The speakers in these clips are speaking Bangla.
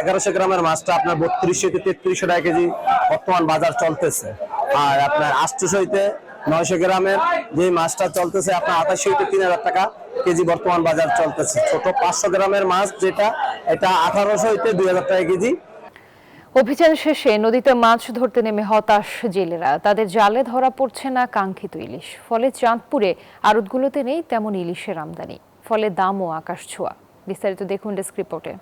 1100 গ্রামের মাছটা আপনার 3200 থেকে 3300 টাকা কেজি বর্তমান বাজার চলতেছে। আর আপনার 800 হইতে 900 গ্রামের যে মাছটা চলতেছে আপনার 88 হইতে 3000 টাকা কেজি বর্তমান বাজার চলতেছে। ছোট 500 গ্রামের মাছ যেটা এটা 1800 হইতে 2000 টাকা কেজি। অভিযান শেষে নদীতে মাছ ধরতে নেমে হতাশ জেলেরা। তাদের জালে ধরা পড়ছে না কাঙ্ক্ষিত ইলিশ। ফলে চাঁদপুরে আড়তগুলোতে নেই তেমন ইলিশের আমদানি। ফলে দামও আকাশ ছোঁয়া। বিস্তারিত দেখুন ডেস্ক রিপোর্টে।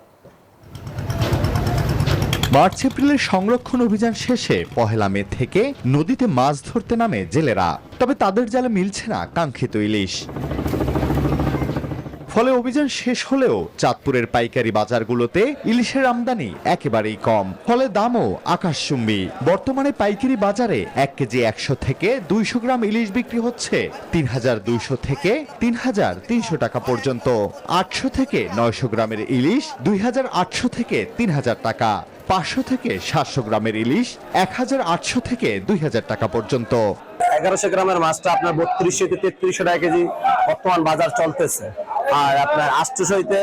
মার্চ এপ্রিলের সংরক্ষণ অভিযান শেষে 1 মে থেকে নদীতে মাছ ধরতে নামে জেলেরা। তবে তাদের জালে মিলছে না কাঙ্ক্ষিত ইলিশ। ফলে অভিযান শেষ হলেও চাঁদপুরের পাইকারি বাজারগুলোতে ইলিশের আমদানি একেবারেই কম। ফলে দামও আকাশচুম্বী। বর্তমানে পাইকারি বাজারে 1 কেজি 100 থেকে 200 গ্রাম ইলিশ বিক্রি হচ্ছে 3200 থেকে 3300 টাকা পর্যন্ত। 800 থেকে 900 গ্রামের ইলিশ 2800 থেকে 3000 টাকা। 500 থেকে 700 গ্রামের ইলিশ 1800 থেকে 2000 টাকা পর্যন্ত। 1100 গ্রামের মাছটা আপনার 3200 থেকে 3300 টাকা কেজি বর্তমান বাজার চলতেছে। আর আপনার 800 হইতে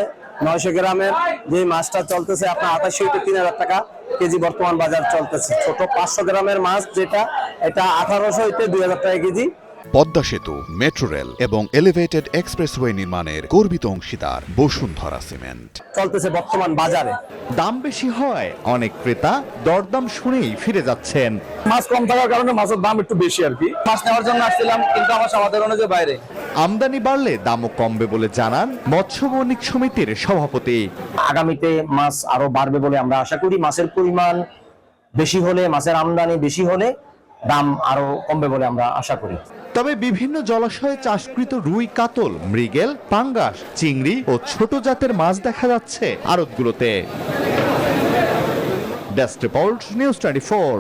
900 গ্রামের যে মাছটা চলতেছে আপনার 88 হইতে 3000 টাকা কেজি বর্তমান বাজার চলতেছে। ছোট 500 গ্রামের মাছ যেটা এটা 1800 হইতে 2000 টাকা কেজি। পদ্মা সেতু, মেট্রো রেল এবং এলিভেটেড এক্সপ্রেসওয়ে নির্মাণের গর্বিত অংশীদার বসুন্ধরা সিমেন্ট চলতেছে বর্তমান বাজারে। দাম বেশি হয় অনেক ক্রেতা দরদাম শুনেই ফিরে যাচ্ছেন। মাছ কম থাকার কারণে মাছের দাম একটু বেশি আর কি। মাছ নেওয়ার জন্য আসছিলাম কিন্তু আমার সামর্থ্যের অনুযায়ী বাইরে। আমদানি বাড়লে দামও কমবে বলে জানান মৎস্য বণিক সমিতির সভাপতি। আগামীতে মাছ আরো বাড়বে বলে আমরা আশা করি। মাছের পরিমাণ বেশি হলে, মাছের আমদানি বেশি হলে দাম আরো কমবে বলে আমরা আশা করি। তবে বিভিন্ন জলাশয়ে চাষকৃত রুই, কাতল, মৃগেল, পাঙ্গাস, চিংড়ি ও ছোট জাতের মাছ দেখা যাচ্ছে আড়তগুলোতে। Desk report, news 24।